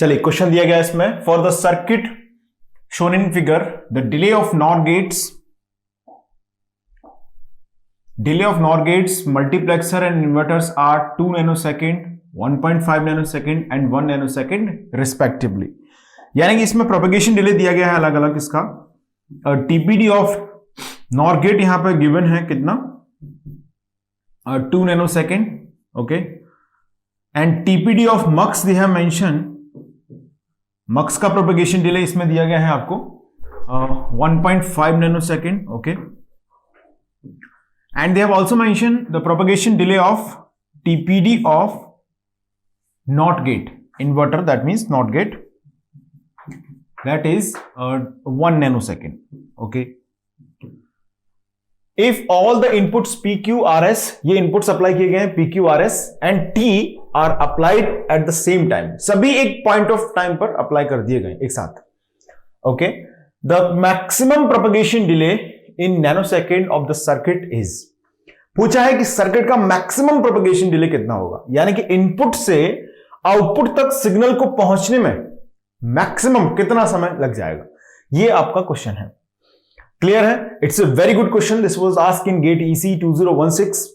चलिए क्वेश्चन दिया गया इसमें, for the circuit shown in figure the delay of NOR gates multiplexer and inverters are 2 nanosecond, 1.5 nanosecond and 1 nanosecond respectively. यानी कि इसमें प्रोपेगेशन डिले दिया गया है अलग अलग इसका। टीपीडी ऑफ नॉर गेट यहां पर गिवन है कितना, 2 nanosecond, okay. And TPD of mux they have mention, mux का प्रोपेगेशन डिले इसमें दिया गया है आपको 1.5 nanosecond, okay. And they have also mention the propagation delay of TPD of not gate inverter, that means not gate, that is 1 nanosecond, okay. If all the inputs P Q R S, ये inputs apply किए गए हैं P Q R S and T are applied at the same time, सभी एक point of time पर apply कर दिए गए एक साथ, okay. The maximum propagation delay in nanosecond of the circuit is, पूछा है कि सर्किट का मैक्सिमम प्रोपेगेशन डिले कितना होगा, यानी कि इनपुट से आउटपुट तक सिग्नल को पहुंचने में मैक्सिमम कितना समय लग जाएगा, ये आपका क्वेश्चन है। क्लियर है? It's a very good question, this was asked in GATE EC 2016।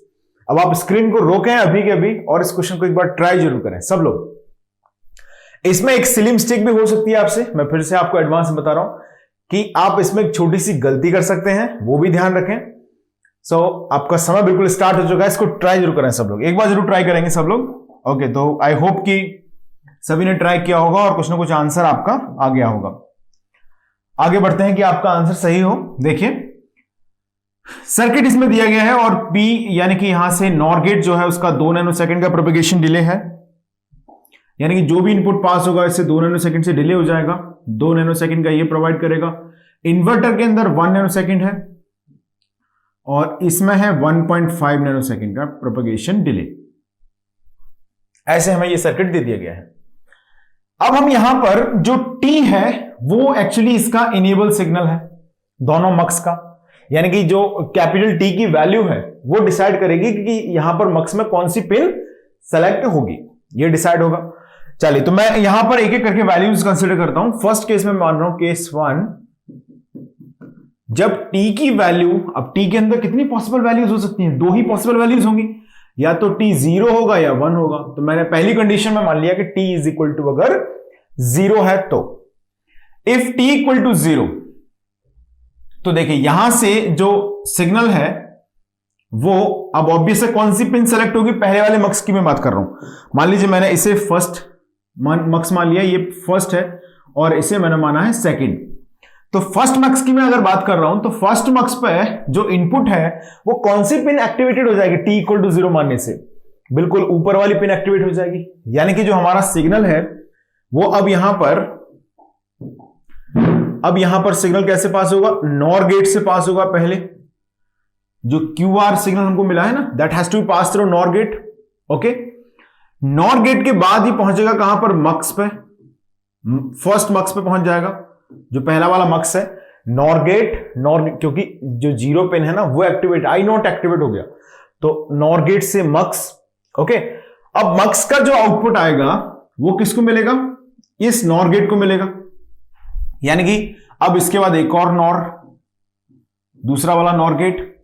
अब आप स्क्रीन को रोकें अभी के अभी और इस क्वेश्चन को एक बार ट्राई जरूर करें सब लोग। इसमें एक सिली मिस्टेक भी हो सकती है आपसे, मैं फिर से आपको एडवांस में बता रहा हूं कि आप इसमें एक छोटी सी गलती कर सकते हैं, वो भी ध्यान रखें। सो आपका समय बिल्कुल स्टार्ट हो चुका है, इसको ट्राई जरूर करें सब लोग, एक बार जरूर ट्राई करेंगे सब लोग, ओके। तो आई होप कि सभी ने ट्राई किया होगा और कुछ ना कुछ आंसर आपका आ गया होगा। आगे बढ़ते हैं कि आपका आंसर सही हो। देखिए सर्किट इसमें दिया गया है और P यानी कि यहां से नॉर गेट जो है उसका 2 नैनोसेकंड का प्रोपेगेशन डिले है, यानी कि जो भी इनपुट पास होगा इससे 2 नैनोसेकंड से डिले हो जाएगा, 2 नैनोसेकंड का ये प्रोवाइड करेगा। इन्वर्टर के अंदर 1 नैनोसेकंड है और इसमें है 1.5 नैनोसेकंड का प्रोपेगेशन डिले। ऐसे हमें ये सर्किट दे दिया गया है। अब हम यहां पर जो T है वो एक्चुअली इसका इनेबल सिग्नल है दोनों मक्स का, यानी कि जो कैपिटल T की वैल्यू है वो डिसाइड करेगी कि यहां पर मक्स में कौन सी पिन सेलेक्ट होगी, ये डिसाइड होगा। चलिए तो मैं यहां पर एक एक करके वैल्यूज कंसीडर करता हूं। फर्स्ट केस में मान रहा हूं केस 1, जब T की वैल्यू, अब T के अंदर कितनी पॉसिबल वैल्यूज हो सकती हैं, 2 ही पॉसिबल वैल्यूज होंगी, या तो T 0 होगा या 1 होगा। तो मैंने पहली कंडीशन में मान लिया कि T इज इक्वल टू अगर 0 है तो, इफ T इक्वल टू 0, तो देखिए यहां से जो सिग्नल है वो अब ऑब्वियस है कौन सी पिन सेलेक्ट होगी, पहले वाले मक्स की मैं बात कर रहा हूं। मान लीजिए मैंने इसे फर्स्ट मक्स मान लिया, ये फर्स्ट है और इसे मैंने माना है सेकंड। तो फर्स्ट मक्स की मैं अगर बात कर रहा हूं तो फर्स्ट मक्स पे जो इनपुट है वो कौन सी पिन एक्टिवेटेड हो जाएगी, T इक्वल टू 0 मानने से बिल्कुल ऊपर वाली पिन एक्टिवेट हो जाएगी। यानी कि जो हमारा सिग्नल है वो अब यहां पर सिग्नल कैसे पास होगा, नॉर गेट से पास होगा। पहले जो QR सिग्नल हमको मिला है ना, that has to be pass through NOR gate, okay. NOR gate के बाद ही पहुंचेगा कहां पर, मक्स पे, फर्स्ट मक्स पे पहुंच जाएगा, जो पहला वाला मक्स है नॉर गेट, क्योंकि जो 0 पिन है ना वो एक्टिवेट, आई नॉट एक्टिवेट हो गया, तो नॉर गेट से मक्स, ओके। अब मक्स का जो आउटपुट आएगा वो किसको मिलेगा, इस नॉर गेट को मिलेगा। यानी कि अब इसके बाद एक और नॉर, दूसरा वाला नॉर गेट,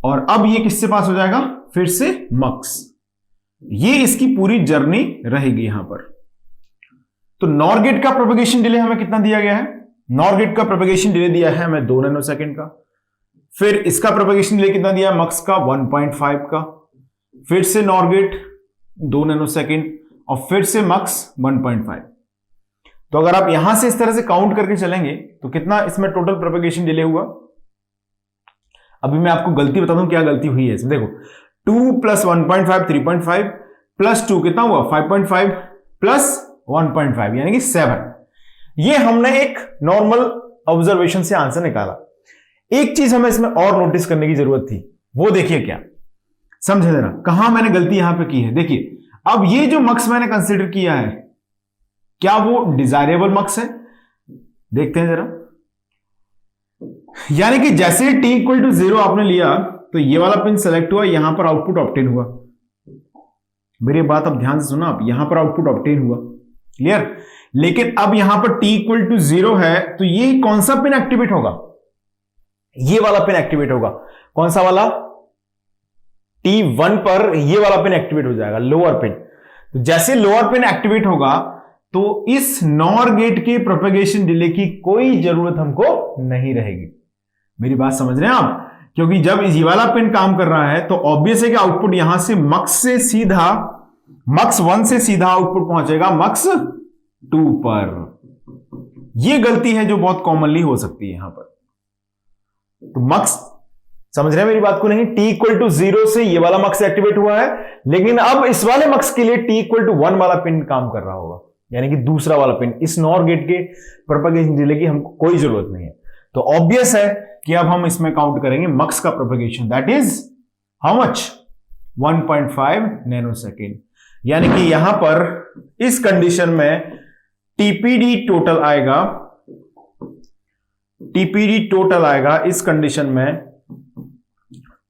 और अब ये किससे पास हो जाएगा, फिर से मक्स। ये इसकी पूरी जर्नी रहेगी यहां पर। तो नॉर गेट का प्रोपेगेशन डिले हमें कितना दिया गया है, नॉर गेट का प्रोपेगेशन डिले दिया है हमें 2 नैनोसेकंड का, फिर इसका प्रोपेगेशन डिले कितना दिया है, मक्स का 1.5 का, फिर से नॉर गेट 2 नैनोसेकंड और फिर से मक्स 1.5। तो अगर आप यहां से इस तरह से काउंट करके चलेंगे तो कितना इसमें टोटल प्रोपेगेशन डिले हुआ। अभी मैं आपको गलती बता दूं क्या गलती हुई है इसमें। देखो 2 + 1.5 3.5 + 2 कितना हुआ 5.5 + 1.5 यानी कि 7। ये हमने एक नॉर्मल ऑब्जर्वेशन से आंसर निकाला। एक चीज हमें इसमें और नोटिस करने की जरूरत थी, वो देखिए क्या, समझे जरा कहां मैंने गलती यहां पे की है। देखिए अब ये जो मक्स मैंने कंसीडर किया है क्या वो डिजायरेबल मक्स है, देखते हैं जरा। यानी कि जैसे T इक्वल टू 0 आपने लिया तो ये वाला पिन सेलेक्ट हुआ, यहां पर आउटपुट ऑब्टेन हुआ। मेरी बात अब ध्यान से सुना आप, यहां पर आउटपुट ऑब्टेन हुआ, क्लियर। लेकिन अब यहां पर t इक्वल टू 0 है, तो ये कौन सा पिन एक्टिवेट होगा? ये वाला पिन एक्टिवेट होगा। कौन सा वाला? T1 पर ये वाला पिन एक्टिवेट हो जाएगा, लोअर पिन। तो जैसे लोअर पिन एक्टिवेट होगा तो इस नॉर गेट के प्रोपेगेशन डिले की कोई जरूरत हमको नहीं रहेगी। मेरी बात समझ रहे हैं आप? क्योंकि जब ये वाला पिन काम कर रहा है तो ऑब्वियस है कि आउटपुट यहां से मक्स 1 से सीधा आउटपुट पहुंचेगा मक्स 2 पर। यह गलती है जो बहुत कॉमनली हो सकती है यहां पर। तो मक्स, समझ रहे हैं मेरी बात को नहीं? t इक्वल टू 0 से ये वाला मक्स एक्टिवेट हुआ है, लेकिन अब इस वाले मक्स के लिए t इक्वल टू 1 वाला पिन काम कर रहा होगा, यानी कि दूसरा वाला पिन। इस नॉर गेट के प्रोपेगेशन डिले की हमको कोई जरूरत नहीं है। तो ऑब्वियस है कि अब हम इसमें काउंट करेंगे मक्स का propagation, that is how much? 1.5 nano second. यानी कि यहां पर इस कंडीशन में टीपीडी टोटल आएगा इस कंडीशन में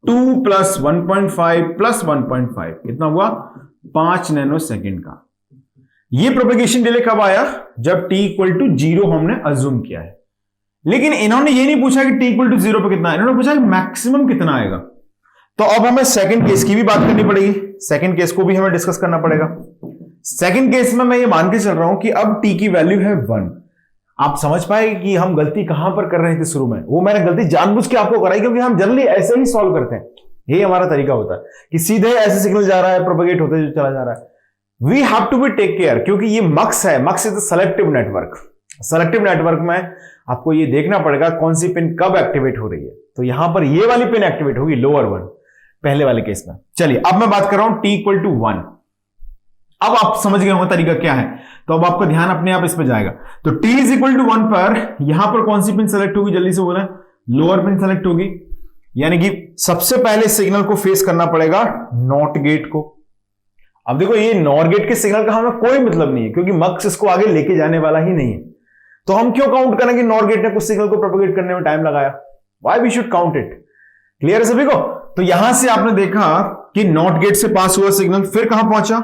2 प्लस 1.5 प्लस 1.5 कितना हुआ? 5 नैनो सेकेंड का। ये प्रोपेगेशन डिले कब आया? जब t इक्वल टू 0 हमने अज्यूम किया है। लेकिन इन्होंने ये नहीं पूछा कि t इक्वल टू 0 पे कितना है, इन्होंने पूछा कि मैक्सिमम कितना आएगा। तो अब हमें सेकंड केस की भी बात करनी पड़ेगी, सेकंड केस को भी हमें डिस्कस करना पड़ेगा। सेकंड केस में मैं ये मान के चल रहा हूं कि अब t की वैल्यू है 1। आप समझ पाए कि हम गलती कहां पर कर रहे थे शुरू में? वो मैंने गलती जानबूझ के आपको कराई, क्योंकि हम जनरली ऐसे ही सॉल्व करते हैं। यही हमारा तरीका होता है कि सीधे ऐसे सिग्नल जा रहा है, प्रोपेगेट होते चला जा रहा है। We have to be take care, क्योंकि ये मक्स है। Mux is selective network. Selective network में आपको ये देखना पड़ेगा कौन सी पिन कब एक्टिवेट हो रही है। तो यहां पर ये वाली पिन एक्टिवेट होगी, लोअर 1, पहले वाले केस में। चलिए अब मैं बात कर रहा हूं t इक्वल टू 1। अब आप समझ गए होंगे तरीका क्या है, तो अब आपका ध्यान अपने आप इस पे जाएगा। तो t इज इक्वल टू 1 पर यहां पर कौन सी पिन सेलेक्ट होगी? जल्दी से बोला, लोअर पिन सेलेक्ट होगी। यानी कि सबसे पहले सिग्नल को फेस करना पड़ेगा नॉट गेट को। अब देखो, ये नॉर गेट के सिग्नल का हमें कोई मतलब नहीं है, क्योंकि मक्स इसको आगे लेके जाने वाला ही नहीं है। तो हम क्यों काउंट करें कि नॉर गेट ने कुछ सिग्नल को प्रोपेगेट करने में टाइम लगाया? Why we should count it? Clear है सभी को? तो यहां से आपने देखा कि नॉट गेट से पास हुआ सिग्नल फिर कहां पहुंचा?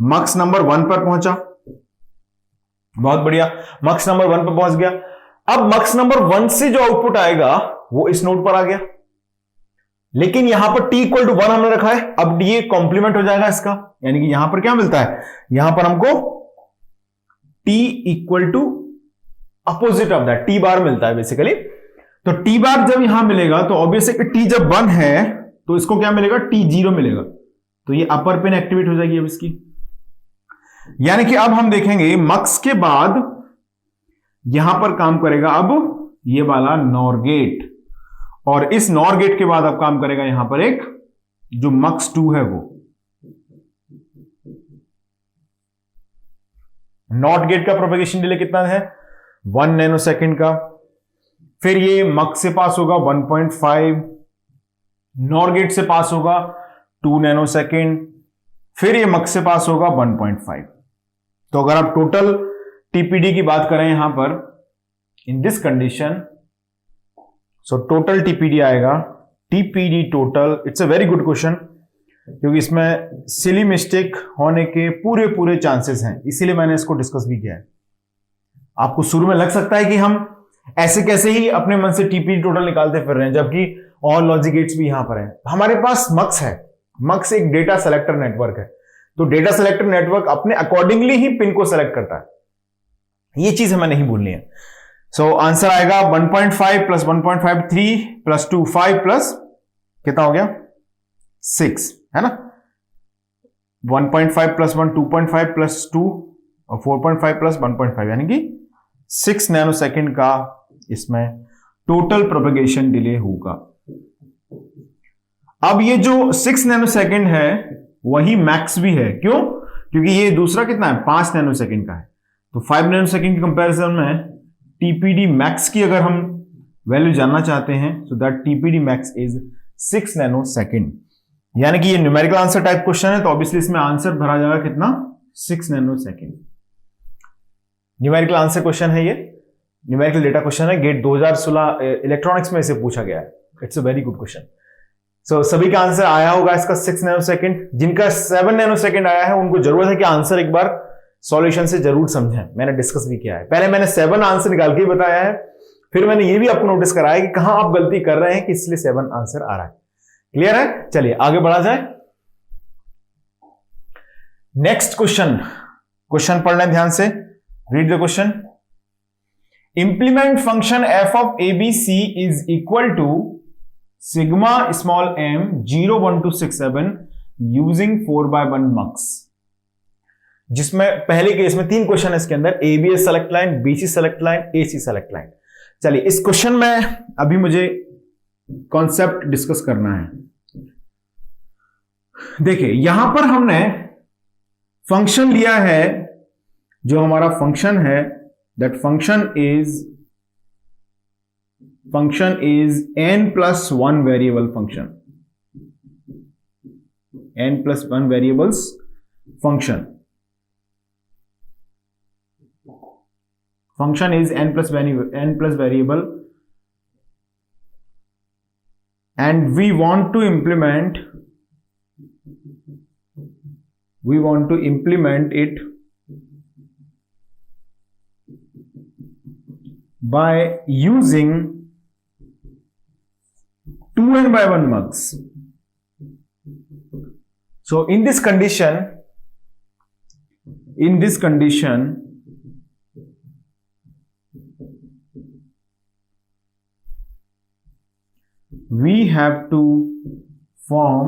मक्स नंबर 1 पर पहुंचा। बहुत बढ़िया, मक्स नंबर 1 पर पहुंच गया। अब मक्स नंबर 1 से जो आउटपुट आएगा वो इस नोड पर आ गया, लेकिन यहां पर t इक्वल टू 1 हमने रखा है। अब ये कॉम्प्लीमेंट हो जाएगा इसका, यानी कि यहां पर क्या मिलता है? यहां पर हमको t equal to opposite of that, t bar मिलता है बेसिकली। तो t बार जब यहां मिलेगा तो ऑब्वियस है कि t जब 1 है तो इसको क्या मिलेगा? t0 मिलेगा। तो ये अपर पिन एक्टिवेट हो जाएगी अब इसकी। यानी कि अब हम देखेंगे मक्स के बाद यहां पर काम करेगा अब ये वाला नॉर गेट, और इस नॉर गेट के बाद अब काम करेगा यहां पर एक जो मक्स 2 है वो। नॉट गेट का प्रोपेगेशन डिले कितना है? 1 नैनो सेकेंड का। फिर ये मक्स से पास होगा 1.5, नॉर गेट से पास होगा 2 नैनो सेकेंड, फिर ये मक्स से पास होगा 1.5। तो अगर आप टोटल टीपीडी की बात करें यहां पर in this condition, so total TPD आएगा, TPD total. It's a very good question, क्योंकि इसमें सिली मिस्टेक होने के पूरे चांसेस हैं, इसीलिए मैंने इसको डिस्कस भी किया है। आपको शुरू में लग सकता है कि हम ऐसे कैसे ही अपने मन से टीपीडी टोटल निकालते फिर रहे हैं, जबकि ऑल लॉजिक गेट्स भी यहां पर हैं। हमारे पास मक्स है, मक्स एक डेटा सेलेक्टर नेटवर्क है। तो डेटा सेलेक्टर नेटवर्क अपने अकॉर्डिंगली ही पिन को सेलेक्ट करता है, ये चीज हमें नहीं भूलनी है। सो आंसर आएगा 1.5 प्लस 1.5 3 प्लस 2 5 प्लस कितना हो गया? 6, है ना? 1.5 प्लस 1 2.5 प्लस 2 और 4.5 प्लस 1.5, यानी कि 6 नैनो सेकेंड का इसमें टोटल प्रोपेगेशन डिले होगा। अब ये जो 6 नैनो सेकेंड है वही मैक्स भी है। क्यों? क्योंकि ये दूसरा कितना है? 5 नैनो सेकेंड का है। तो 5 नैनो सेकेंड के कंपैरिजन में टीपीडी मैक्स की अगर हम वैल्यू जानना चाहते हैं, so that TPD max is 6 nano second. यानी कि ये न्यूमेरिकल आंसर टाइप क्वेश्चन है, तो ऑब्वियसली इसमें आंसर भरा जाएगा कितना? 6 nanosecond. Numerical answer question है ये, न्यूमेरिकल डेटा क्वेश्चन है, गेट 2016 इलेक्ट्रॉनिक्स में इसे पूछा गया है। It's a very good question. So सभी का आंसर आया होगा इसका 6 नैनो सेकेंड। जिनका 7 नैनो सेकेंड आया है उनको जरूरत है कि आंसर एक बार सॉल्यूशन से जरूर समझें, मैंने डिस्कस भी किया है। पहले मैंने 7 आंसर निकाल के ही बताया है, फिर मैंने ये भी आपको नोटिस कराया कि कहां आप गलती कर रहे हैं कि इसलिए 7 आंसर आ रहा है। क्लियर है? चलिए आगे बढ़ा जाए। नेक्स्ट क्वेश्चन पढ़ लें ध्यान से। Read the question. Implement function f of abc is equal to sigma small m 0 1 2 6 7 using 4/1 mux। जिसमें पहले केस में 3 क्वेश्चन है इसके अंदर, abs select line, bc select line, ac select line. चलिए इस क्वेश्चन में अभी मुझे कॉन्सेप्ट डिस्कस करना है। देखिए यहां पर हमने फंक्शन लिया है, जो हमारा फंक्शन है, that function is n+1 variable function, n+1 variables function is n plus variable, and we want to implement it by using 2n/1 mux. So in this condition we have to form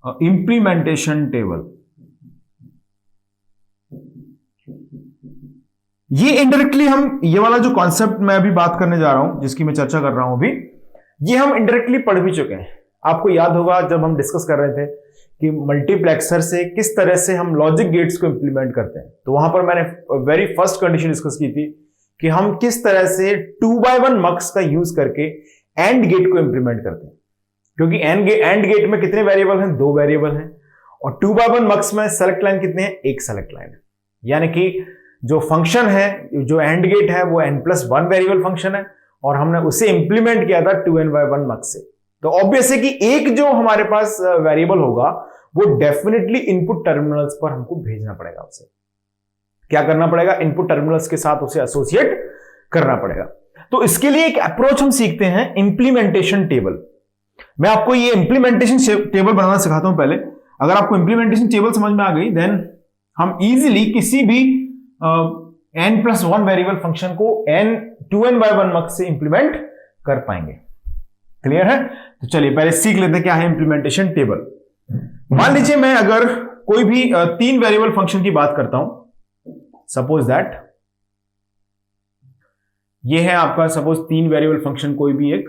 a implementation table। ये indirectly हम, ये वाला जो concept मैं अभी बात करने जा रहा हूं, जिसकी मैं चर्चा कर रहा हूं अभी, ये हम इनडायरेक्टली पढ़ भी चुके हैं। आपको याद होगा जब हम डिस्कस कर रहे थे कि मल्टीप्लेक्सर से किस तरह से हम लॉजिक गेट्स को इंप्लीमेंट करते हैं, तो वहां पर मैंने वेरी फर्स्ट कंडीशन डिस्कस की थी कि हम किस तरह से 2/1 मक्स का यूज करके एंड गेट को इंप्लीमेंट करते हैं। क्योंकि एंड गेट में कितने वेरिएबल हैं? 2 वेरिएबल हैं, और 2/1 मक्स में सेलेक्ट लाइन कितने हैं? 1 सेलेक्ट लाइन है। यानी कि जो फंक्शन है, जो एंड गेट है, वो n+1 वेरिएबल फंक्शन है, और हमने उसे इंप्लीमेंट किया था 2n/1 मक्स से। तो ऑब्वियस है कि एक जो हमारे पास वेरिएबल होगा वो डेफिनेटली इनपुट टर्मिनल्स पर हमको भेजना पड़ेगा। उसे क्या करना पड़ेगा? इनपुट टर्मिनल्स के साथ उसे एसोसिएट करना पड़ेगा। तो इसके लिए एक अप्रोच हम सीखते हैं, इंप्लीमेंटेशन टेबल। मैं आपको ये इंप्लीमेंटेशन टेबल बनाना सिखाता हूं। पहले अगर आपको इंप्लीमेंटेशन टेबल समझ में आ गई, देन हम इजीली किसी भी n+1 वेरिएबल फंक्शन को 2n/1 मक्स से इंप्लीमेंट कर पाएंगे। क्लियर है? तो चलिए पहले सीख लेते हैं क्या है इंप्लीमेंटेशन टेबल। मान लीजिए मैं अगर कोई भी 3 वेरिएबल फंक्शन की बात करता हूं, सपोज दैट ये है आपका, सपोज 3 वेरिएबल फंक्शन कोई भी एक,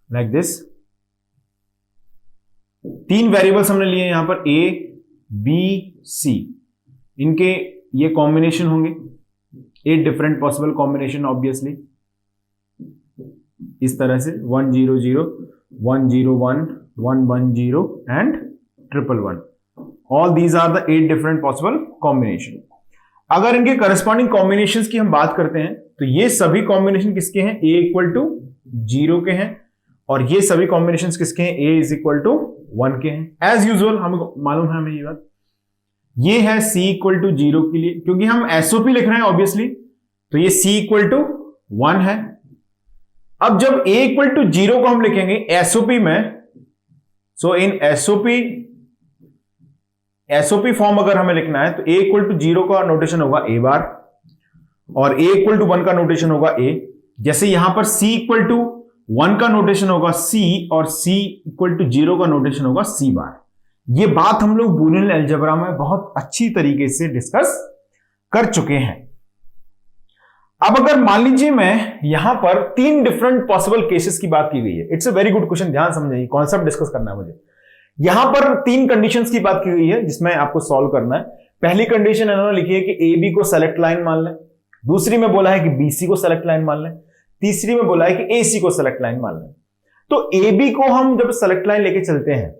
लाइक दिस। 3 वेरिएबल्स हमने लिए यहां पर a, b, c। इनके ये कॉम्बिनेशन होंगे, 8 डिफरेंट पॉसिबल कॉम्बिनेशन ऑब्वियसली, इस तरह से 1 0 0 1 0 1 1 1 0 and 1 all these are the 8 different possible combination. अगर इनके करस्पॉन्डिंग कॉम्बिनेशंस की हम बात करते हैं तो ये सभी कॉम्बिनेशन किसके हैं? a = 0 के हैं, और ये सभी कॉम्बिनेशंस किसके हैं? a = 1 के हैं। एज यूजुअल हमको मालूम है हमें ये बात। ये है c = 0 के लिए, क्योंकि हम SOP लिख रहे हैं ऑब्वियसली, तो ये c = 1 है। अब जब a = 0 को हम लिखेंगे SOP में, सो इन SOP फॉर्म अगर हमें लिखना है तो a = 0 का नोटेशन होगा a बार, और a = 1 का नोटेशन होगा a। जैसे यहां पर c = 1 का नोटेशन होगा c, और c = 0 का नोटेशन होगा c बार। ये बात हम लोग बूलियन अलजेब्रा में बहुत अच्छी तरीके से डिस्कस कर चुके हैं। अब अगर मान लीजिए मैं यहां पर 3 डिफरेंट पॉसिबल केसेस की बात की गई है, it's a very good question, ध्यान समझिए, कॉन्सेप्ट डिस्कस करना है मुझे। यहां पर 3 कंडीशंस की बात की गई है जिसमें आपको सॉल्व करना है। पहली कंडीशन इन्होंने लिखी है कि ए बी को सेलेक्ट लाइन मान लें, दूसरी में बोला है कि बी सी को सेलेक्ट लाइन मान लें, तीसरी में बोला है कि ए सी को सेलेक्ट लाइन मान लें। तो ए बी को हम जब सेलेक्ट लाइन लेके चलते हैं,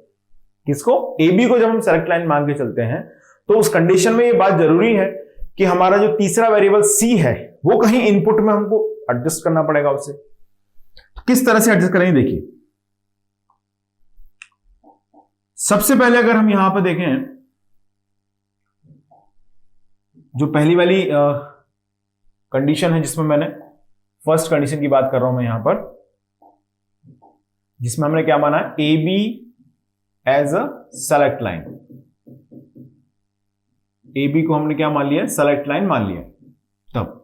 किसको? ए बी को जब हम सेलेक्ट लाइन मान के चलते हैं, तो उस कंडीशन में यह बात जरूरी है कि हमारा जो तीसरा वेरिएबल सी है वो कहीं इनपुट में हमको एडजस्ट करना पड़ेगा उसे। तो किस तरह से एडजस्ट करेंगे देखिए। सबसे पहले अगर हम यहां पर देखें, जो पहली वाली कंडीशन है जिसमें मैंने फर्स्ट कंडीशन की बात कर रहा हूं मैं यहां पर, जिसमें हमने क्या माना, A B as a select line. A B को हमने क्या मान लिया, सेलेक्ट लाइन मान लिया। तब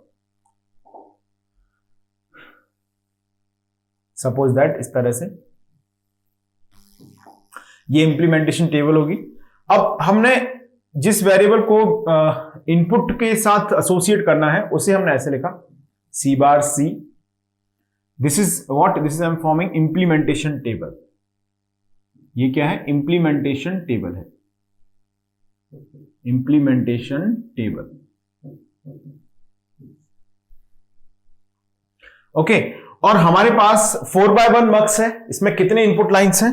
सपोज दैट इस तरह से ये इंप्लीमेंटेशन टेबल होगी। अब हमने जिस वेरिएबल को इनपुट के साथ एसोसिएट करना है उसे हमने ऐसे लिखा, C bar C. This is what, this is I am forming implementation table. ये क्या है, इंप्लीमेंटेशन टेबल है, इंप्लीमेंटेशन टेबल। ओके, और हमारे पास 4x1 मक्स है। इसमें कितने इनपुट लाइंस हैं,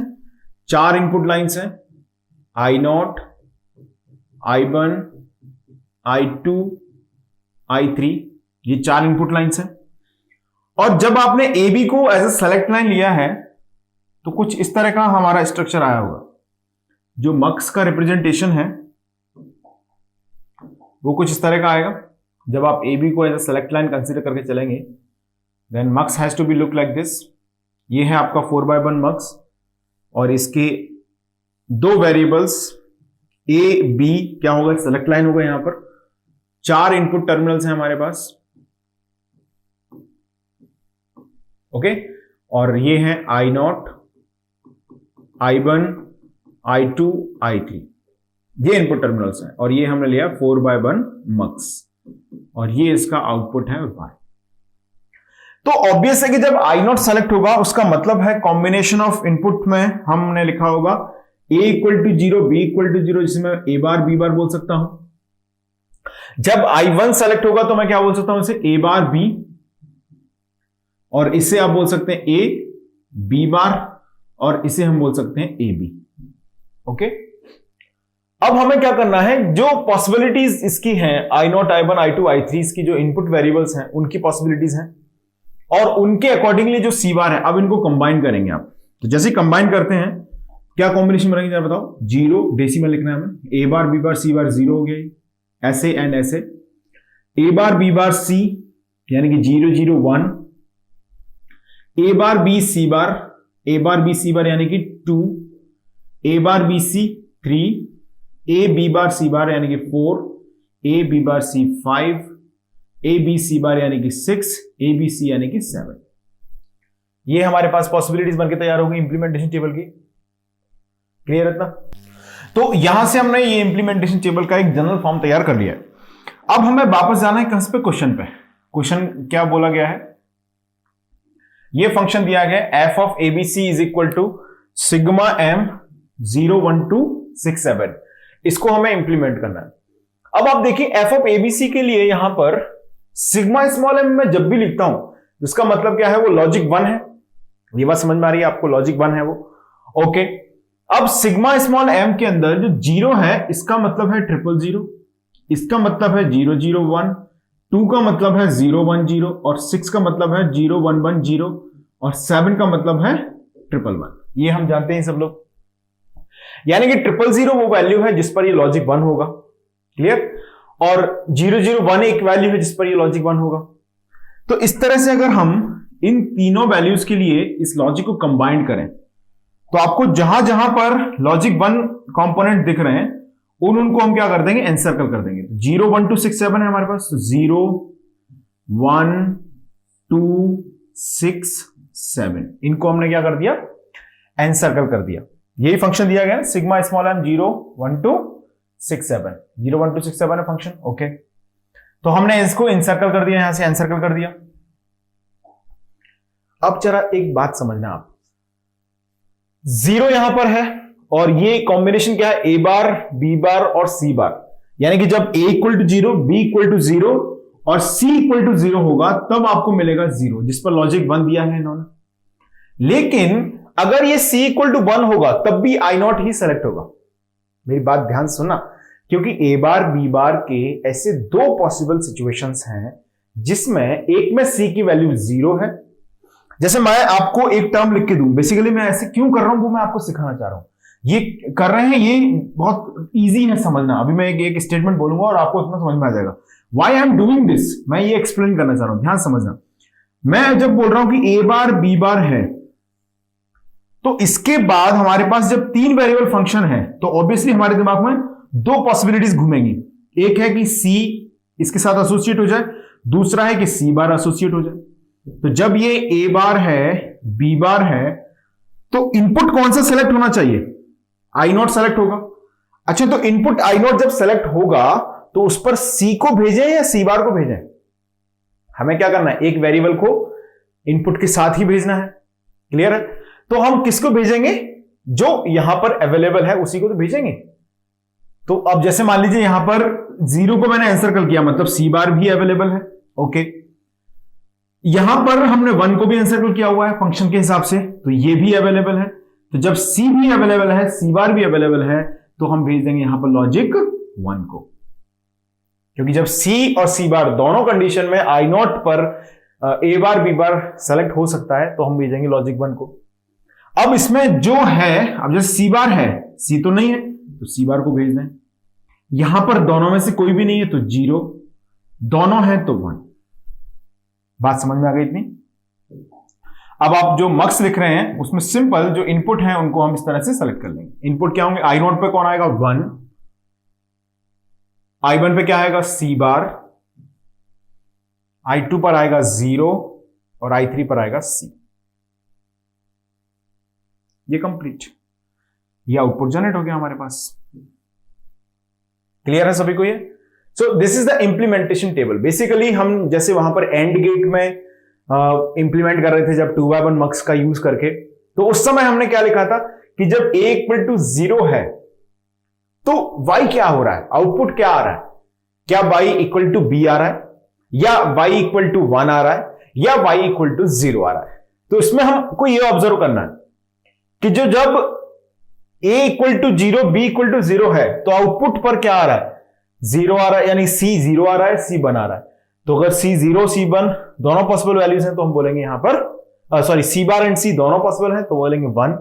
4 इनपुट लाइंस हैं, I0, I1, I2, I3, ये 4 इनपुट लाइंस हैं। और जब आपने ए बी को एज ए सेलेक्ट लाइन लिया है तो कुछ इस तरह का हमारा स्ट्रक्चर आया होगा। जो मक्स का रिप्रेजेंटेशन है वो कुछ इस तरह का आएगा। जब आप ए बी को as A select line consider करके चलेंगे, then mux has to be look like this. ये है आपका 4x1 मक्स, और इसके दो वेरिएबल्स ए बी क्या होगा, सेलेक्ट लाइन होगा। यहां पर 4 इनपुट टर्मिनल्स हैं हमारे पास। ओके, और ये है I0, I1, I2, I3, ये इनपुट टर्मिनल्स हैं। और ये हमने लिया 4x1 मक्स, और ये इसका आउटपुट है y। तो ऑब्वियस है कि जब I0 सेलेक्ट होगा उसका मतलब है कॉम्बिनेशन ऑफ इनपुट में हमने लिखा होगा a equal to 0, b equal to 0, जिसमें a बार b बार बोल सकता हूं। जब I1 सेलेक्ट होगा तो मैं क्या बोल सकता हूं, इसे a बार b, और इसे आप बोल सकते हैं a b बार, और इसे हम बोल सकते हैं a b। ओके, अब हमें क्या करना है, जो पॉसिबिलिटीज इसकी हैं I0, I1, I2, I3, इसकी जो इनपुट वेरिएबल्स हैं उनकी पॉसिबिलिटीज हैं, और उनके अकॉर्डिंगली जो सी बार है, अब इनको कंबाइन करेंगे आप। तो जैसे कंबाइन करते हैं क्या कॉम्बिनेशन बनेगी जरा बताओ। 0 डेसिमल लिखना है हमें, ए बार बी बार सी बार 0 हो गया, ऐसे एंड ऐसे। ए बार बी बार सी यानी कि 0 0 1, ए बार बी सी बार, ए बार बी सी बार यानी कि 2, ए बार B C 3, A B bar सी बार यानी कि 4, A B bar C 5, A B C बार यानी कि 6, ए बी सी यानी कि 7। ये हमारे पास पॉसिबिलिटीज बनके तैयार हो गई इंप्लीमेंटेशन टेबल की। क्लियर है इतना? तो यहां से हमने ये इंप्लीमेंटेशन टेबल का एक जनरल फॉर्म तैयार कर लिया है। अब हमें वापस जाना है कहां पे, क्वेश्चन पे। क्वेश्चन क्या बोला गया है, ये फंक्शन दिया गया है F of ABC is equal to sigma M 0 1 2 6 7। इसको हमें इंप्लीमेंट करना है। अब आप देखिए एफ ऑफ एबीसी के लिए यहां पर सिग्मा स्मॉल एम में जब भी लिखता हूं इसका मतलब क्या है, वो लॉजिक 1 है। ये बात समझ में आ रही है आपको, लॉजिक 1 है वो। ओके, अब सिग्मा स्मॉल एम के अंदर जो 0 है इसका मतलब है 0 0 0, इसका मतलब है 0 0 1, 2 का मतलब है 0 1 0, और 6 का मतलब है 0 1 1 0, और 7 का मतलब है 1 1 1। ये हम जानते हैं सब लोग, यानी कि 0 0 0 वो वैल्यू है जिस पर ये लॉजिक 1 होगा। क्लियर? और 0 0 1 एक वैल्यू है जिस पर ये लॉजिक 1 होगा। तो इस तरह से अगर हम इन तीनों वैल्यूज के लिए इस लॉजिक को कंबाइन करें तो आपको जहां जहां पर लॉजिक 1 कंपोनेंट दिख रहे हैं उनको हम क्या कर देंगे, एनसर्कल कर देंगे। 0 1 2 6 7 है हमारे पास, 0 1 2 6 7, इनको हमने क्या कर दिया, एनसर्कल कर दिया। यही फंक्शन दिया गया सिग्मा स्मॉल एम 0 1 2 6 7, 0 1 2 6 7 है फंक्शन। ओके, तो हमने इसको इनसर्कल कर दिया, यहां से एनसर्कल कर दिया। अब जरा एक बात समझना आप, 0 यहां पर है और ये कॉम्बिनेशन क्या है, ए बार बी बार और सी बार, यानी कि जब a equal to 0, b equal to 0 और c इक्वल टू 0 होगा तब आपको मिलेगा 0, जिस पर लॉजिक 1 दिया है इन्होंने। लेकिन अगर ये c इक्वल टू 1 होगा तब भी I0 ही सेलेक्ट होगा। मेरी बात ध्यान सुनना, क्योंकि a बार b बार के ऐसे दो पॉसिबल सिचुएशंस हैं जिसमें एक में c की वैल्यू 0 है। जैसे मैं आपको एक टर्म लिख के दूं, बेसिकली मैं ऐसे क्यों कर रहा हूं वो मैं आपको सिखाना चाह रहा हूं। ये कर रहे हैं, ये बहुत इजी है समझना। अभी मैं एक स्टेटमेंट बोलूंगा और आपको उतना समझ में आ जाएगा। Why I am doing this, मैं ये एक्सप्लेन करना चाह रहा हूं, ध्यान समझना। मैं जब बोल रहा हूं कि ए बार बी बार है, तो इसके बाद हमारे पास जब 3 वेरिएबल फंक्शन है तो ऑब्वियसली हमारे दिमाग में 2 पॉसिबिलिटीज घूमेंगी। एक है कि सी इसके साथ एसोसिएट हो जाए, दूसरा है कि सी बार एसोसिएट हो जाए। तो जब ये ए बार है बी बार है तो इनपुट कौन सा सेलेक्ट होना चाहिए? आई नॉट सेलेक्ट होगा। अच्छा, तो इनपुट आई नॉट जब सेलेक्ट होगा तो उस पर सी को भेजें या सी बार को भेजें? हमें क्या करना है, एक वेरिएबल को इनपुट के साथ ही भेजना है। क्लियर है? तो हम किसको भेजेंगे? जो यहां पर अवेलेबल है उसी को तो भेजेंगे। तो अब जैसे मान लीजिए यहां पर 0 को मैंने एंसर्कल किया, मतलब सी बार भी अवेलेबल है। ओके, यहां पर हमने 1 को भी एंसर्कल किया हुआ है फंक्शन के हिसाब से, तो ये भी अवेलेबल है। तो जब सी भी अवेलेबल है सी बार भी अवेलेबल है तो हम भेज देंगे यहां पर लॉजिक 1 को, क्योंकि जब सी और सी बार दोनों कंडीशन में आई नॉट पर ए बार बी बार सेलेक्ट हो सकता है तो हम भेजेंगे लॉजिक 1 को। अब इसमें जो है, अब जैसे सी बार है, सी तो नहीं है तो सी बार को भेज दें। यहां पर दोनों में से कोई भी नहीं है तो 0, दोनों है तो 1। बात समझ में आ गई इतनी? अब आप जो मक्स लिख रहे हैं उसमें सिंपल जो इनपुट है उनको हम इस तरह से सेलेक्ट कर लेंगे। इनपुट क्या होंगे? आई नोट पे कौन आएगा? 1। I1 पे क्या आएगा? सी बार। I2 पर आएगा 0 और I3 पर आएगा C। ये कंप्लीट, ये आउटपुट जनरेट हो गया हमारे पास। क्लियर है सभी को ये? So this is the implementation table. Basically हम जैसे वहां पर एंड गेट में इंप्लीमेंट कर रहे थे जब 2/1 मक्स का यूज करके, तो उस समय हमने क्या लिखा था कि जब a इक्वल टू 0 है तो y क्या हो रहा है, आउटपुट क्या आ रहा है? क्या y इक्वल टू b आ रहा है, या y इक्वल टू 1 आ रहा है, या y इक्वल टू 0 आ रहा है? तो इसमें हमको ये ऑब्जर्व करना है कि जब a equal to 0 b equal to 0 है तो आउटपुट पर क्या आ रहा है? 0 आ रहा है, यानी c 0 आ रहा है, c 1 आ रहा है। तो अगर c 0 c 1 दोनों पॉसिबल वैल्यूज हैं तो हम बोलेंगे यहां पर sorry c bar and c दोनों पॉसिबल हैं तो बोलेंगे 1,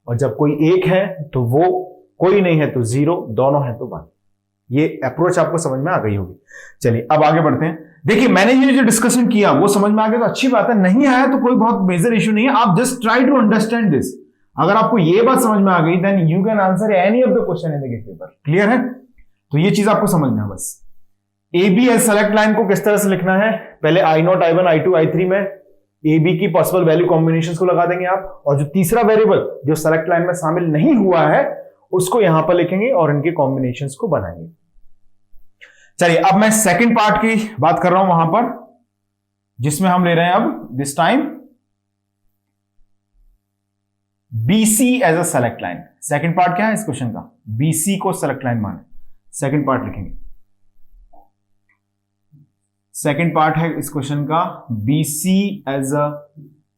और जब कोई एक है तो वो कोई नहीं है तो 0, दोनों है तो 1। ये अप्रोच आपको समझ में आ गई होगी। चलिए अब आगे बढ़ते हैं। देखिए मैंने ये जो डिस्कशन किया वो समझ में आ गया तो अच्छी बात है, नहीं आया तो कोई बहुत मेजर इश्यू नहीं है। आप just try to understand this. अगर आपको ये बात समझ में आ गई then you can answer any of the question in the given paper. Clear है? तो ये चीज आपको समझना है बस। A B as select line को किस तरह से लिखना है? पहले आई नॉट I1 I2 I3 में ए बी की पॉसिबल वैल्यू कॉम्बिनेशन को लगा देंगे आप, और जो तीसरा वेरिएबल जो सेलेक्ट लाइन में शामिल नहीं हुआ है उसको यहां पर लिखेंगे और इनके कॉम्बिनेशंस को बनाएंगे। चलिए अब मैं सेकंड पार्ट की बात कर रहा हूं वहां पर, जिसमें हम ले रहे हैं अब this time BC as a select line. Second part क्या है इस क्वेश्चन का? BC को सेलेक्ट लाइन माने। सेकंड पार्ट लिखेंगे। सेकंड पार्ट है इस क्वेश्चन का BC as a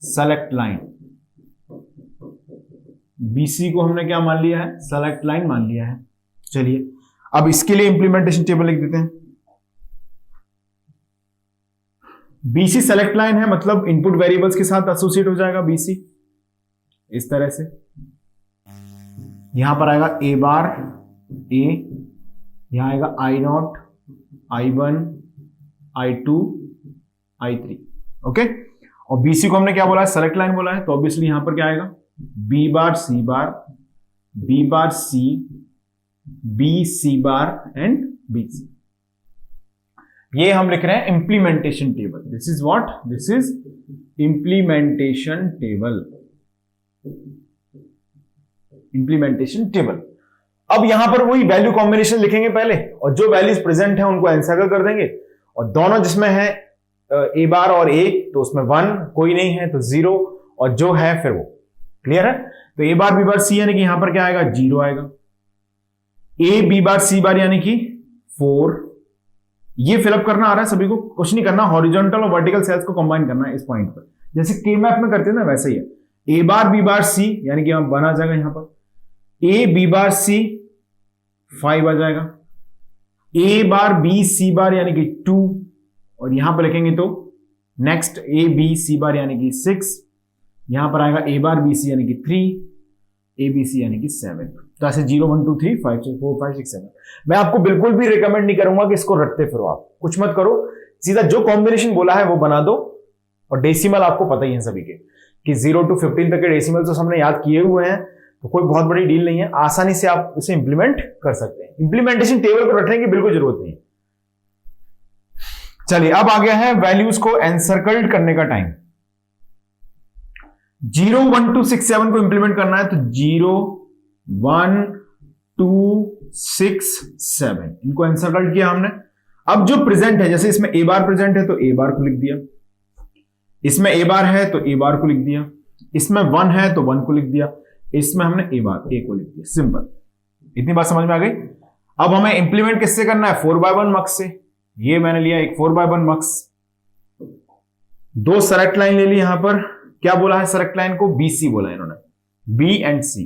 select line. BC को हमने क्या मान लिया है? सेलेक्ट लाइन मान लिया है। चलिए अब इसके लिए इंप्लीमेंटेशन टेबल लिख देते हैं। BC सेलेक्ट लाइन है, मतलब इनपुट वेरिएबल्स के साथ एसोसिएट हो जाएगा BC इस तरह से। यहां पर आएगा A बार A, यहां आएगा I0 I1 I2 I3। Okay, और BC को हमने क्या बोला है? सेलेक्ट लाइन बोला है, तो ऑब्वियसली यहां पर क्या आएगा? B bar C bar, B bar C, B C bar and BC। ये हम लिख रहे हैं implementation table. This is what? This is implementation table. Implementation table. अब यहां पर वही वैल्यू कॉम्बिनेशन लिखेंगे पहले, और जो वैल्यूज प्रेजेंट है उनको एनसर्कल कर देंगे, और दोनों जिसमें है ए बार और ए तो उसमें 1, कोई नहीं है तो 0, और जो है फिर वो। क्लियर है? तो ए बार बी बार सी यानी कि यहां पर क्या आएगा? 0 आएगा। ए बी बार सी बार यानी कि 4। ये फिलअप करना आ रहा है सभी को, कुछ नहीं करना, हॉरिजॉन्टल और वर्टिकल सेल्स को कंबाइन करना है इस पॉइंट पर, जैसे के मैप में करते हैं ना वैसे ही है। ए बार बी बार सी यानी कि यहां 1 आ जाएगा, यहां पर ए बी बार सी 5 आ जाएगा, ए बार बी सी बार यानी कि 2, और यहां पर लिखेंगे तो नेक्स्ट ए बी सी बार यानी कि 6, यहां पर आएगा ए बार बी सी यानी कि 3, ABC यानी कि 7। तो ऐसे 0 1 2 3 5 6 4 5 6 7। मैं आपको बिल्कुल भी रिकमेंड नहीं करूंगा कि इसको रटते फिरो, आप कुछ मत करो, सीधा जो कॉम्बिनेशन बोला है वो बना दो। और डेसिमल आपको पता ही है सभी के कि 0 to 15 तक के डेसिमल तो हमने याद किए हुए हैं, तो कोई बहुत बड़ी डील नहीं है, आसानी से आप इसे इंप्लीमेंट कर सकते हैं। इंप्लीमेंटेशन टेबल को रटने की बिल्कुल जरूरत नहीं है। चलिए अब आ गया है वैल्यूज को एनसर्कल्ड करने का टाइम। 0 1 2 6 7 को इंप्लीमेंट करना है, तो 0 1 2 6 7 इनको एनसर्कल्ड किया हमने। अब जो प्रेजेंट है, जैसे इसमें ए बार प्रेजेंट है तो ए बार को लिख दिया, इसमें ए बार है तो ए बार को लिख दिया, इसमें 1 है तो 1 को लिख दिया, इसमें हमने ए बार ए को लिख दिया। सिंपल, इतनी बात समझ में आ गई। अब हमें इंप्लीमेंट किससे करना है? 4/1 मक्स से। ये मैंने लिया एक 4/1 मक्स, दो सेलेक्ट लाइन ले ली। यहां पर क्या बोला है सेलेक्ट लाइन को? BC बोला है इन्होंने, B and C।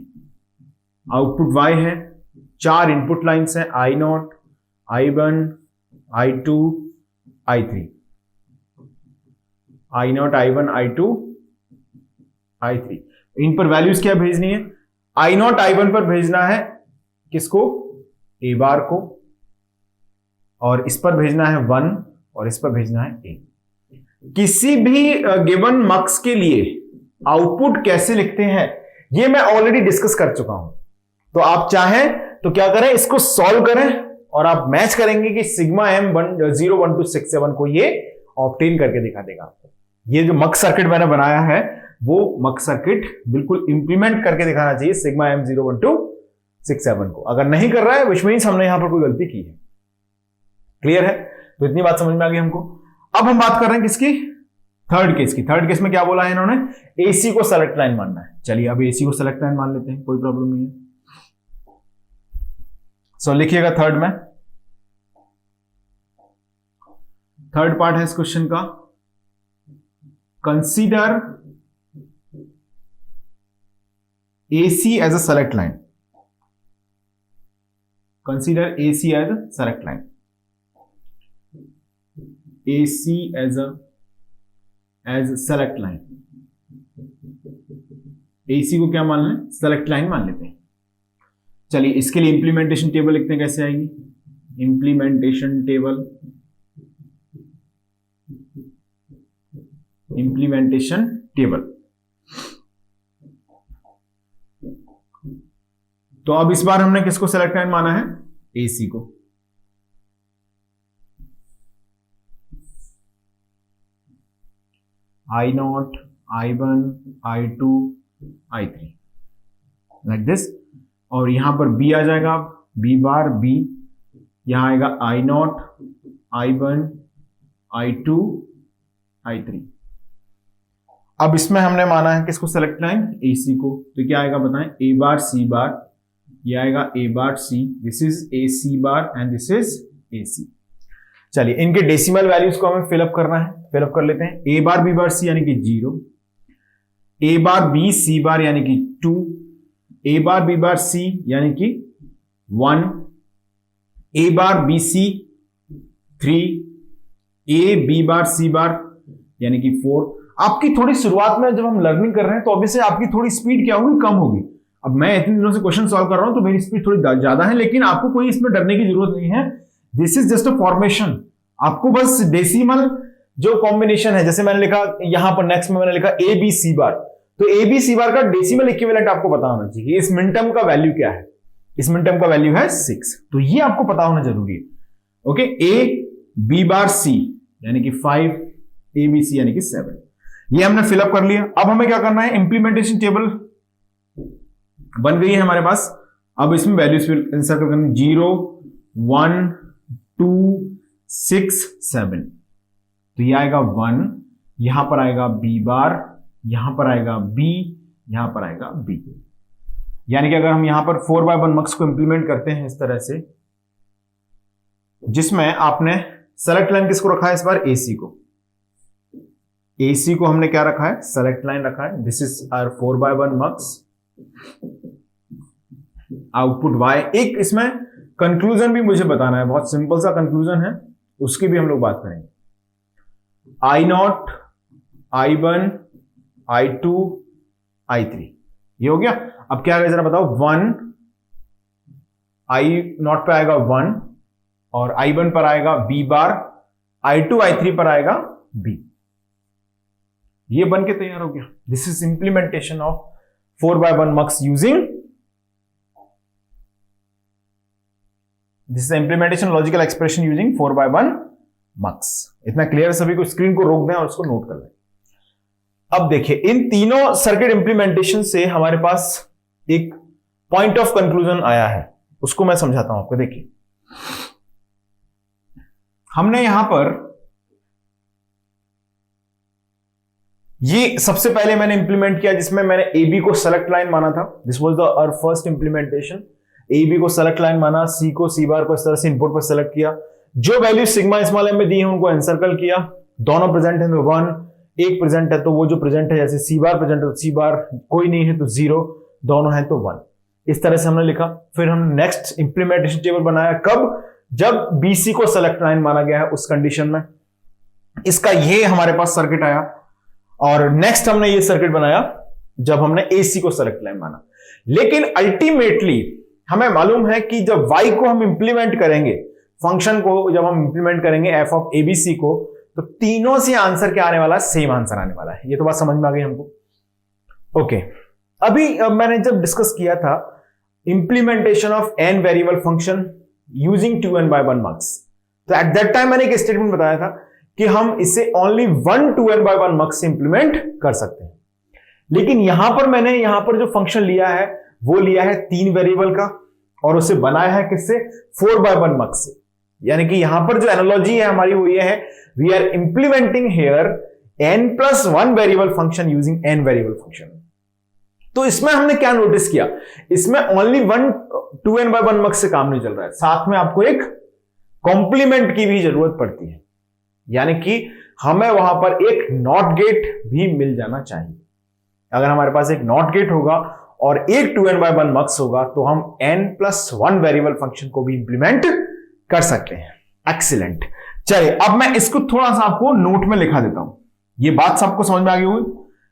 Output Y है, 4 इनपुट लाइन्स है, I0, I1, I2, I3, I0, I1, I2, I3। इन पर वैल्यूज क्या भेजनी है? I0 I1 पर भेजना है किसको? A बार को, और इस पर भेजना है 1 और इस पर भेजना है A। किसी भी गिवन मक्स के लिए आउटपुट कैसे लिखते हैं ये मैं ऑलरेडी डिस्कस कर चुका हूं, तो आप चाहें तो क्या करें, इसको सॉल्व करें और आप मैच करेंगे कि सिग्मा M 0 1 2 6 7 को ये ऑब्टेन करके दिखा देगा आपको। ये जो मक सर्किट मैंने बनाया है वो मक सर्किट बिल्कुल इंप्लीमेंट करके दिखाना चाहिए सिग्मा M 0 1 2 6 7 को। अगर नहीं कर रहा है विच मीन्स हमने यहां पर कोई गलती की है। क्लियर है? तो इतनी बात समझ में आ गई हमको। अब हम बात कर रहे हैं किसकी? थर्ड केस की। थर्ड केस में क्या बोला है इन्होंने? AC को सेलेक्ट लाइन मानना है। चलिए अब AC को सेलेक्ट लाइन मान लेते हैं, कोई प्रॉब्लम नहीं है। सो लिखिएगा थर्ड में, थर्ड पार्ट है इस क्वेश्चन का, consider AC as a select line. Consider AC as a select line. AC as select line. AC को क्या मान लें? सेलेक्ट लाइन मान लेते हैं। चलिए इसके लिए इंप्लीमेंटेशन टेबल लिखते हैं, कैसे आएगी? Implementation table, implementation table. तो अब इस बार हमने किसको सेलेक्ट लाइन माना है? AC को। I0, I1, I2, I3 like this. और यहां पर B आ जाएगा, B बार B, यहां आएगा I0, I1, I2, I3। अब इसमें हमने माना है किसको सेलेक्ट लाइन? AC को। तो क्या आएगा बताएं? A बार C बार, ये आएगा A bar C, this is AC bar and this is AC। चलिए इनके डेसिमल वैल्यूज को हमें फिलअप करना है, फिलअप कर लेते हैं। A bar B bar C यानी कि 0, A बार B C बार यानी कि 2, A bar B bar C यानी कि 1, A bar B C 3, A B bar C बार यानी कि 4। आपकी थोड़ी शुरुआत में जब हम लर्निंग कर रहे हैं तो ऑब्वियसली आपकी थोड़ी स्पीड क्या होगी? कम होगी। अब मैं इतने दिनों से क्वेश्चन सॉल्व कर रहा हूं तो मेरी स्पीड थोड़ी ज्यादा है, लेकिन आपको कोई इसमें डरने की जरूरत नहीं है। This is just a formation. आपको बस डेसिमल जो कॉम्बिनेशन है, जैसे मैंने लिखा यहां पर नेक्स्ट में मैंने लिखा ABC बार, तो ABC बार का डेसिमल इक्विवेलेंट आपको पता होना चाहिए। इस मिनटम का वैल्यू क्या है? इस मिनटम का वैल्यू है 6, तो ये आपको पता होना जरूरी है। Okay, A B bar C यानी कि 5, ABC यानी कि 7। ये हमने फिलअप कर लिया। अब हमें क्या करना है? इंप्लीमेंटेशन टेबल बन गई है हमारे पास। अब इसमें वैल्यूज इंसर्ट करनी, 0 1 2 6 7। तो ये आएगा 1, यहां पर आएगा B बार, यहां पर आएगा B, यहां पर आएगा B। यानी कि अगर हम यहां पर 4/1 मक्स को इंप्लीमेंट करते हैं इस तरह से, जिसमें आपने सेलेक्ट लाइन किसको रखा है इस बार? AC को। AC को हमने क्या रखा है? सेलेक्ट लाइन रखा है। This is our 4/1 mux. Output Y। एक इसमें कंक्लूजन भी मुझे बताना है, बहुत सिंपल सा कंक्लूजन है, उसकी भी हम लोग बात करेंगे। I0, I1, I2, I3 ये हो गया। अब क्या आएगा जरा बताओ, 1 आई नॉट पे आएगा 1 और I1 पर आएगा B बार, I2 I3 पर आएगा B। ये बन के तैयार हो गया। This is implementation of 4/1 mux using, this is implementation logical expression using 4/1 mux। इतना क्लियर है सभी को? स्क्रीन को रोक दें और उसको नोट कर लें। अब देखिए, इन तीनों सर्किट इंप्लीमेंटेशन से हमारे पास एक पॉइंट ऑफ कंक्लूजन आया है, उसको मैं समझाता हूं आपको। देखिए, हमने यहां पर ये सबसे पहले मैंने इंप्लीमेंट किया जिसमें मैंने ए बी को सेलेक्ट लाइन माना था। This was the our first implementation. A B को सेलेक्ट लाइन माना, सी को सी बार को इस तरह से इनपुट पर सेलेक्ट किया, जो वैल्यू सिग्मा स्मॉल एम में दी है उनको एनसर्कल किया, दोनों प्रेजेंट है तो 1, एक प्रेजेंट है तो वो जो प्रेजेंट है, जैसे सी बार प्रेजेंट है तो सी बार, कोई नहीं है तो 0, दोनों है तो 1। इस तरह से हमने लिखा। फिर हमने नेक्स्ट इंप्लीमेंटेशन टेबल बनाया, कब? जब बीसी को सेलेक्ट लाइन माना गया है उस कंडीशन में। इसका ये हमारे पास सर्किट आया। और नेक्स्ट हमने ये सर्किट बनाया जब हमने एसी को सेलेक्ट लाइन माना। लेकिन अल्टीमेटली हमें मालूम है कि जब y को हम इंप्लीमेंट करेंगे, फंक्शन को जब हम इंप्लीमेंट करेंगे f ऑफ एबीसी को, तो तीनों से आंसर क्या आने वाला है? सेम आंसर आने वाला है। ये तो बात समझ में आ गई हमको। ओके, अभी मैंने जब डिस्कस किया था implementation of n variable function using 2n/1 mux, तो एट दैट टाइम मैंने एक स्टेटमेंट बताया था कि हम इसे ओनली 1 2n/1 mux से इंप्लीमेंट कर सकते हैं। लेकिन यहां पर मैंने यहां पर जो फंक्शन लिया है वो लिया है 3 वेरिएबल का और उसे बनाया है किससे? 4/1 mux से। यानी कि यहां पर जो एनालॉजी है हमारी वो ये है, we are implementing here n+1 variable function using n variable function. तो इसमें हमने क्या नोटिस किया? इसमें ओनली 1 2n/1 mux से काम नहीं चल रहा है, साथ में आपको एक कॉम्प्लीमेंट की भी जरूरत पड़ती है। यानी कि हमें वहां पर एक नॉट गेट भी मिल जाना चाहिए। अगर हमारे पास एक नॉट गेट होगा और एक 2n/1 mux होगा तो हम n+1 वेरिएबल फंक्शन को भी इंप्लीमेंट कर सकते हैं। एक्सीलेंट। चलिए, अब मैं इसको थोड़ा सा आपको नोट में लिखा देता हूं। ये बात सबको समझ में आ गई होगी?